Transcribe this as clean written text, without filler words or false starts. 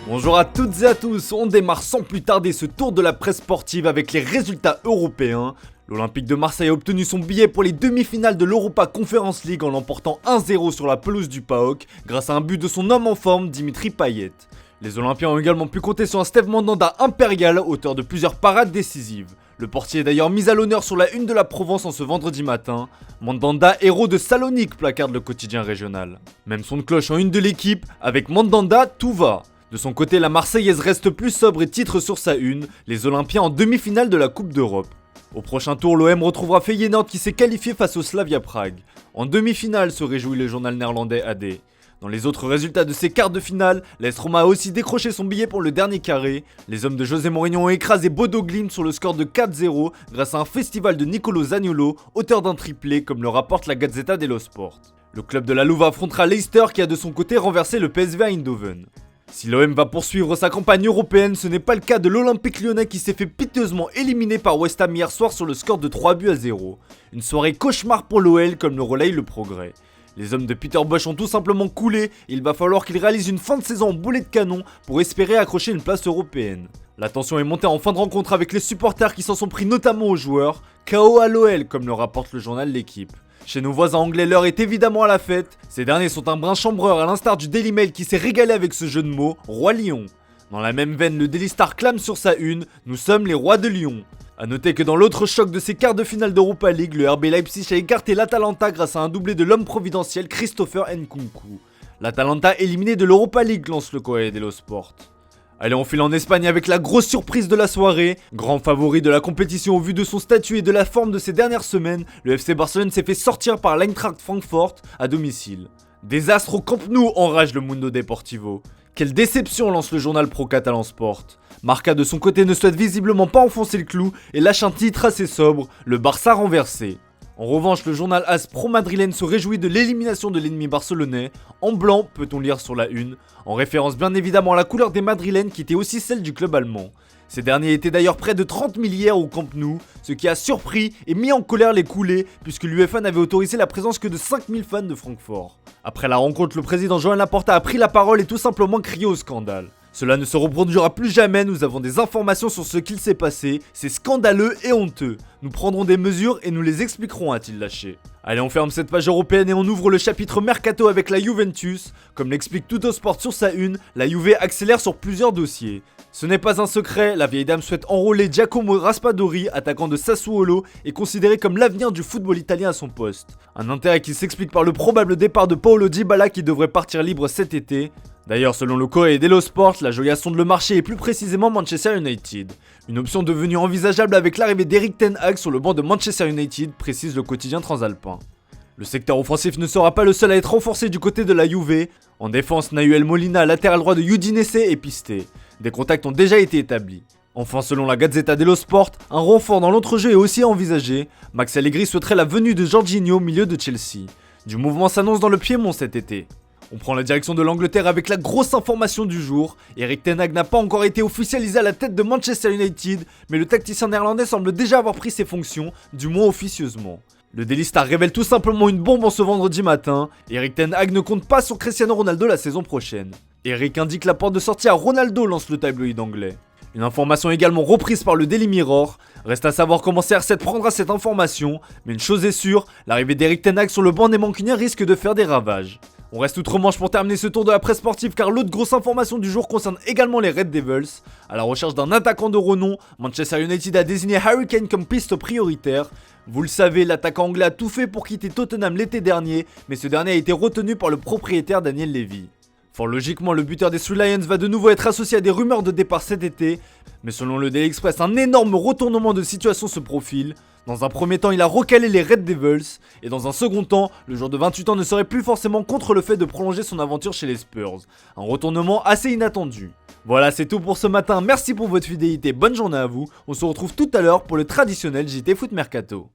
Bonjour à toutes et à tous, on démarre sans plus tarder ce tour de la presse sportive avec les résultats européens. L'Olympique de Marseille a obtenu son billet pour les demi-finales de l'Europa Conference League en l'emportant 1-0 sur la pelouse du PAOK grâce à un but de son homme en forme, Dimitri Payet. Les Olympiens ont également pu compter sur un Steve Mandanda impérial, auteur de plusieurs parades décisives. Le portier est d'ailleurs mis à l'honneur sur la une de la Provence en ce vendredi matin. Mandanda, héros de Salonique, placarde le quotidien régional. Même son de cloche en une de l'équipe, avec Mandanda, tout va. De son côté, la Marseillaise reste plus sobre et titre sur sa une, les Olympiens en demi-finale de la Coupe d'Europe. Au prochain tour, l'OM retrouvera Feyenoord qui s'est qualifié face au Slavia Prague. En demi-finale, se réjouit le journal néerlandais AD. Dans les autres résultats de ces quarts de finale, l'AS Roma a aussi décroché son billet pour le dernier carré. Les hommes de José Mourinho ont écrasé Bodo Glimt sur le score de 4-0 grâce à un festival de Nicolo Zaniolo, auteur d'un triplé comme le rapporte la Gazzetta dello Sport. Le club de la Louve affrontera Leicester qui a de son côté renversé le PSV Eindhoven. Si l'OM va poursuivre sa campagne européenne, ce n'est pas le cas de l'Olympique Lyonnais qui s'est fait piteusement éliminer par West Ham hier soir sur le score de 3-0. Une soirée cauchemar pour l'OL comme le relaye le Progrès. Les hommes de Peter Bosz ont tout simplement coulé et il va falloir qu'ils réalisent une fin de saison en boulet de canon pour espérer accrocher une place européenne. La tension est montée en fin de rencontre avec les supporters qui s'en sont pris notamment aux joueurs. KO à l'OL comme le rapporte le journal L'Équipe. Chez nos voisins anglais, l'heure est évidemment à la fête. Ces derniers sont un brin chambreur à l'instar du Daily Mail qui s'est régalé avec ce jeu de mots, Roi Lion. Dans la même veine, le Daily Star clame sur sa une, nous sommes les rois de Lyon. A noter que dans l'autre choc de ces quarts de finale d'Europa League, le RB Leipzig a écarté l'Atalanta grâce à un doublé de l'homme providentiel Christopher Nkunku. L'Atalanta éliminé de l'Europa League, lance le Corriere dello Sport. Allez, on file en Espagne avec la grosse surprise de la soirée. Grand favori de la compétition au vu de son statut et de la forme de ces dernières semaines, le FC Barcelone s'est fait sortir par l'Eintracht Francfort à domicile. Désastre au Camp Nou, enrage le Mundo Deportivo. Quelle déception, lance le journal pro-catalan Sport. Marca de son côté ne souhaite visiblement pas enfoncer le clou et lâche un titre assez sobre, le Barça renversé. En revanche, le journal AS pro-madrilène se réjouit de l'élimination de l'ennemi barcelonais. En blanc, peut-on lire sur la une, en référence bien évidemment à la couleur des madrilènes qui était aussi celle du club allemand. Ces derniers étaient d'ailleurs près de 30 000 hier au Camp Nou, ce qui a surpris et mis en colère les coulés puisque l'UEFA n'avait autorisé la présence que de 5 000 fans de Francfort. Après la rencontre, le président Joan Laporta a pris la parole et tout simplement crié au scandale. Cela ne se reproduira plus jamais, nous avons des informations sur ce qu'il s'est passé, c'est scandaleux et honteux. Nous prendrons des mesures et nous les expliquerons, a-t-il lâché. Allez, on ferme cette page européenne et on ouvre le chapitre Mercato avec la Juventus. Comme l'explique Tuttosport sur sa une, la Juve accélère sur plusieurs dossiers. Ce n'est pas un secret, la vieille dame souhaite enrôler Giacomo Raspadori, attaquant de Sassuolo, et considéré comme l'avenir du football italien à son poste. Un intérêt qui s'explique par le probable départ de Paulo Dybala qui devrait partir libre cet été. D'ailleurs, selon le Corriere dello Sport, la joya sonde le marché et plus précisément Manchester United. Une option devenue envisageable avec l'arrivée d'Erik ten Hag sur le banc de Manchester United, précise le quotidien transalpin. Le secteur offensif ne sera pas le seul à être renforcé du côté de la Juve. En défense, Nahuel Molina, latéral droit de Udinese, est pisté. Des contacts ont déjà été établis. Enfin, selon la Gazzetta dello Sport, un renfort dans l'entrejeu est aussi envisagé. Max Allegri souhaiterait la venue de Jorginho, milieu de Chelsea. Du mouvement s'annonce dans le Piémont cet été. On prend la direction de l'Angleterre avec la grosse information du jour. Erik ten Hag n'a pas encore été officialisé à la tête de Manchester United, mais le tacticien néerlandais semble déjà avoir pris ses fonctions, du moins officieusement. Le Daily Star révèle tout simplement une bombe en ce vendredi matin. Erik ten Hag ne compte pas sur Cristiano Ronaldo la saison prochaine. Erik indique la porte de sortie à Ronaldo, lance le tabloïd anglais. Une information également reprise par le Daily Mirror. Reste à savoir comment CR7 prendra cette information, mais une chose est sûre, l'arrivée d'Erik ten Hag sur le banc des Mancuniens risque de faire des ravages. On reste outre-Manche pour terminer ce tour de la presse sportive car l'autre grosse information du jour concerne également les Red Devils. À la recherche d'un attaquant de renom, Manchester United a désigné Harry Kane comme piste prioritaire. Vous le savez, l'attaquant anglais a tout fait pour quitter Tottenham l'été dernier, mais ce dernier a été retenu par le propriétaire Daniel Levy. Fort logiquement, le buteur des Three Lions va de nouveau être associé à des rumeurs de départ cet été, mais selon le Daily Express, un énorme retournement de situation se profile. Dans un premier temps, il a recalé les Red Devils, et dans un second temps, le joueur de 28 ans ne serait plus forcément contre le fait de prolonger son aventure chez les Spurs. Un retournement assez inattendu. Voilà, c'est tout pour ce matin, merci pour votre fidélité, bonne journée à vous, on se retrouve tout à l'heure pour le traditionnel JT Foot Mercato.